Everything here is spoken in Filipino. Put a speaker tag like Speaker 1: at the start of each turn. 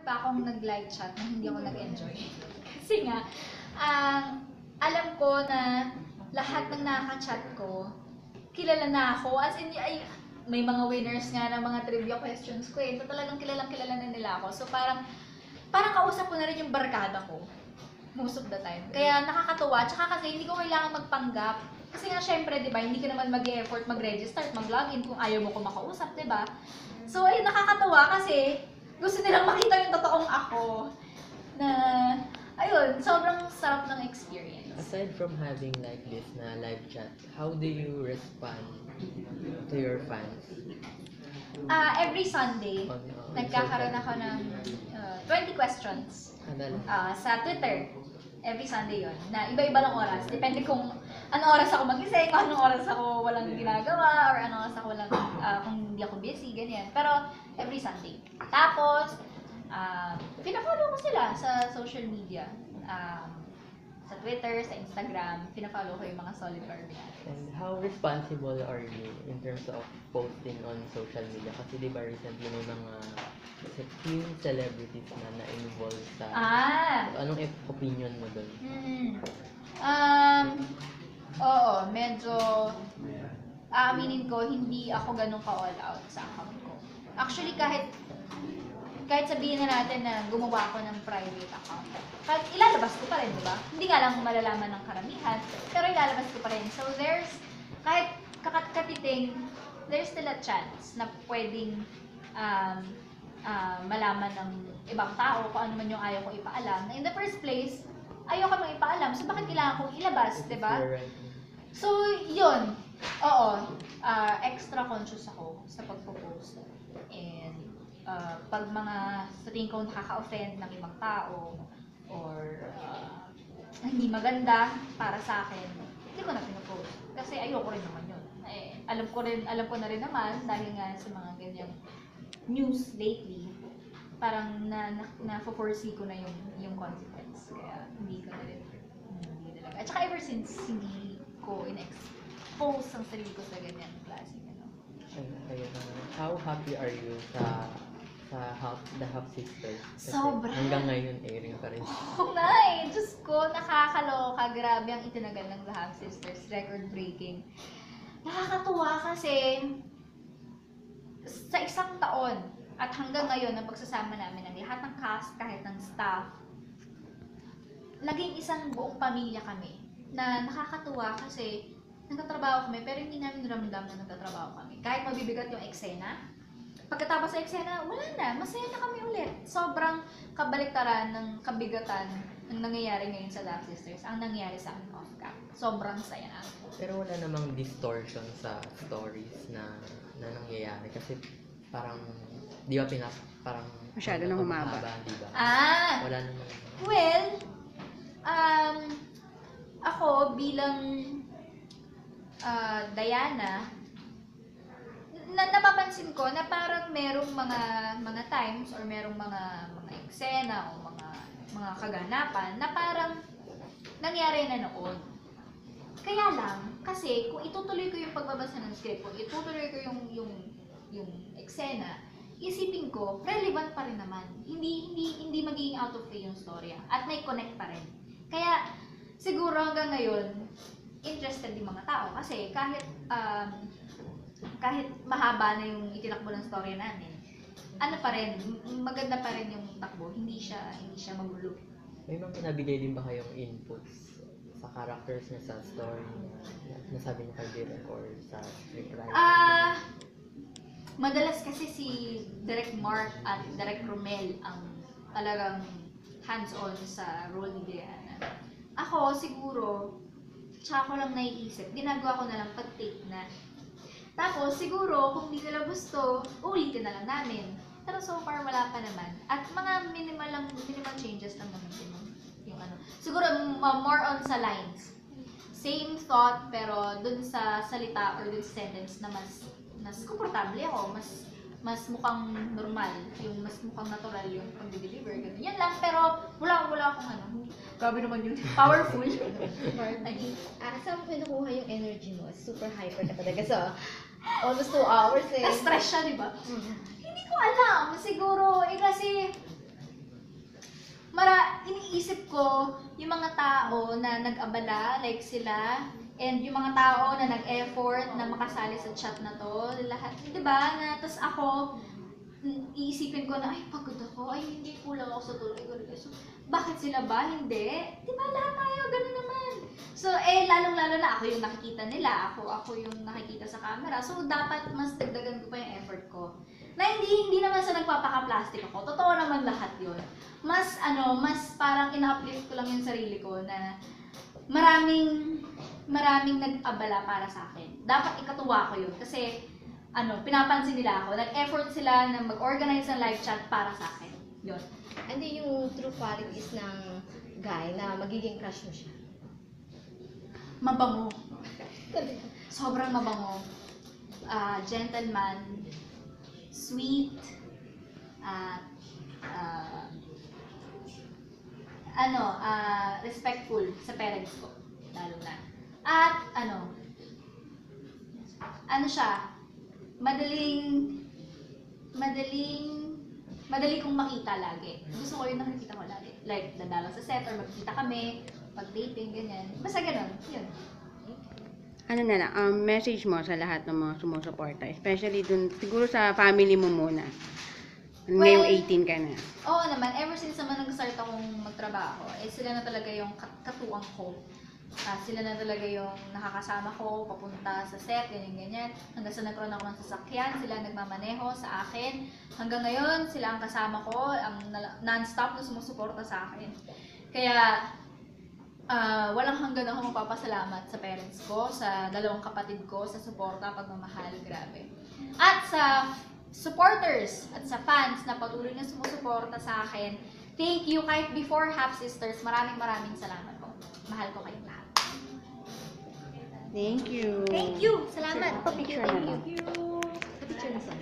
Speaker 1: pa akong nag-live chat na hindi ako nag-enjoy. Kasi nga, alam ko na lahat ng nakaka-chat ko, kilala na ako. As in, may mga winners nga ng mga trivia questions ko eh. So talagang kilala na nila ako. So parang kausap ko na rin yung barkada ko most of the time. Kaya nakakatuwa. Tsaka kasi hindi ko kailangan magpanggap. Kasi nga syempre, di ba, hindi ka naman mag-e-effort mag-register at mag-login kung ayaw mo ko makausap, di ba? So ayun, nakakatuwa kasi gusto nilang makita yung totoong ako. Na, ayun, sobrang sarap ng experience.
Speaker 2: Aside from having like this na live chat, how do you respond to your fans?
Speaker 1: Every Sunday, nagkakaroon ako ng 20 questions sa Twitter. Every Sunday yon na iba-iba lang oras. Depende kung anong oras ako magising, kung anong oras ako walang ginagawa, or anong oras ako walang, kung hindi ako busy, ganyan. Pero every Sunday. Tapos, pinafollow ko sila sa social media. Sa Twitter, sa Instagram, pinafollow ko yung mga solid army.
Speaker 2: And how responsible are you in terms of posting on social media? Kasi di ba recently may mga few celebrities na na-involve sa... Anong opinion mo doon?
Speaker 1: Oo, medyo... Aaminin ko, hindi ako ganun ka-all out sa account ko. Actually, kahit sabihin na natin na gumawa ako ng private account, kahit ilalabas ko pa rin, di ba? Hindi nga lang malalaman ng karamihan, pero ilalabas ko pa rin. So kahit katiting, there's still a chance na pwedeng malaman ng ibang tao kung ano man yung ayaw kong ipaalam. Na in the first place, ayaw ko mang ipaalam, so bakit kailangan kong ilabas, di ba? So, yun. Oo. Extra conscious ako sa pagpo-post. And pag sa tingin ko nakaka-offend ng ibang tao or hindi maganda para sa akin, hindi ko na pinopost. Kasi ayoko rin naman yun. Alam ko na rin naman dahil nga sa mga ganyang news lately, parang na-foresee ko na yung consequence. Kaya hindi ko na rin talaga. At saka ever since hindi ko in-expose ang sarili ko sa ganyan klaseng
Speaker 2: How happy are you sa The Half Sisters? Kasi
Speaker 1: Sobra!
Speaker 2: hanggang ngayon airing pa rin.
Speaker 1: Oh, nice! Diyos ko, nakakaloka. Grabe ang itinagal ng The Half Sisters. Record-breaking. Nakakatuwa kasi sa isang taon at hanggang ngayon na pagsasama namin ng lahat ng cast, kahit ng staff, naging isang buong pamilya kami. Na nakakatuwa kasi nagtatrabaho kami pero hindi namin ramdam na nagtatrabaho kami. Kahit mabibigat yung eksena, pagkatapos sa eksena, wala na. Masaya na kami ulit. Sobrang kabaliktaran ng kabigatan ng nangyayari ngayon sa Love Sisters ang nangyayari sa amin off-cam. Sobrang saya na.
Speaker 2: Pero wala namang distortion sa stories na nangyayari. Kasi parang, di ba parang...
Speaker 3: Masyado na humaba.
Speaker 2: Di ba? Wala namang...
Speaker 1: Well, ako bilang Diana, napapansin ko na parang merong mga times or merong mga eksena o mga kaganapan na parang nangyari na noon. Kaya lang, kasi kung itutuloy ko yung pagbabasa ng script, kung itutuloy ko yung eksena, isipin ko, relevant pa rin naman. Hindi magiging out of play yung storya at may connect pa rin. Kaya siguro hanggang ngayon, interested yung mga tao kasi kahit mahaba na yung itinakbo ng storya namin, pa rin, maganda pa rin yung takbo, hindi siya magulo.
Speaker 2: May mga nabigay din ba kayong inputs sa characters niya sa story nasabi niyo kay Direk or sa scriptwriter?
Speaker 1: Madalas kasi si Direk Mark at Direk Romel ang talagang hands-on sa role ni Diana. Ako siguro, tsaka ko lang naiisip, ginagawa ko na lang pag-take na. Tapos, siguro, kung hindi nila gusto, ulitin na lang namin. Pero so far, wala pa naman. At mga minimal changes lang naman yung ano. Siguro, more on sa lines. Same thought, pero dun sa salita or dun sa sentence na mas komportable ako, mas mukhang normal, yung mas mukhang natural yung pag-deliver, gano'n. Yan lang, pero wala akong ano. Grabe naman yun. Powerful.
Speaker 4: Saan mo pinukuha yung energy mo? Super hyper ka talaga sa almost 2 hours eh.
Speaker 1: Na-stress siya, di ba? Hindi ko alam. Siguro, kasi ko, yung mga tao na nag-abala, like sila, and yung mga tao na nag-effort na makasali sa chat na to, lahat, di ba? Na, tas ako, iisipin ko na, ay, pagod ako, ay, hindi, kulang ako sa tulog. So, bakit sila ba? Hindi. Di ba, lahat tayo, gano'n naman. So, lalong-lalo na ako yung nakikita nila, ako yung nakikita sa camera. So, dapat mas dagdagan ko pa yung effort ko. Na hindi naman sa nagpapaka-plastic ako. Totoo naman lahat yun. Mas parang ina-uplift ko lang yung sarili ko na maraming nag-abala para sa akin. Dapat ikatuwa ko yun. Kasi, pinapansin nila ako. Nag-effort sila na mag-organize ng live chat para sa akin. Yun.
Speaker 4: Ano yung true qualities ng guy na magiging crush mo siya?
Speaker 1: Mabango. Sobrang mabango. Gentleman. Sweet. Respectful sa parents ko. Lalo na. At, siya, madali kong makita lagi. Gusto ko yung nakikita ko lagi. Like, dadalaw sa set or magkita kami, pag-dating, ganyan. Basta ganun. Yun.
Speaker 3: Ano na lang, message mo sa lahat ng mga sumusuporta, especially dun, siguro sa family mo muna. Ngayong 18 ka na.
Speaker 1: Oo naman, ever since naman nag-start akong magtrabaho, sila na talaga yung katuwang ko. Sila na talaga yung nakakasama ko, papunta sa set, ganyan-ganyan. Hanggang sa nagkaroon ako ng sasakyan, sila nagmamaneho sa akin. Hanggang ngayon, sila ang kasama ko, ang non-stop na sumusuporta sa akin. Kaya, walang hanggan ako magpapasalamat sa parents ko, sa dalawang kapatid ko, sa suporta, pagmamahal, grabe. At sa supporters at sa fans na patuloy na sumusuporta sa akin, thank you. Kahit before Half Sisters, maraming salamat po. Mahal ko kayong lahat.
Speaker 3: Thank you.
Speaker 1: Thank you. Salamat.
Speaker 3: Picture na lang.
Speaker 4: Picture na sa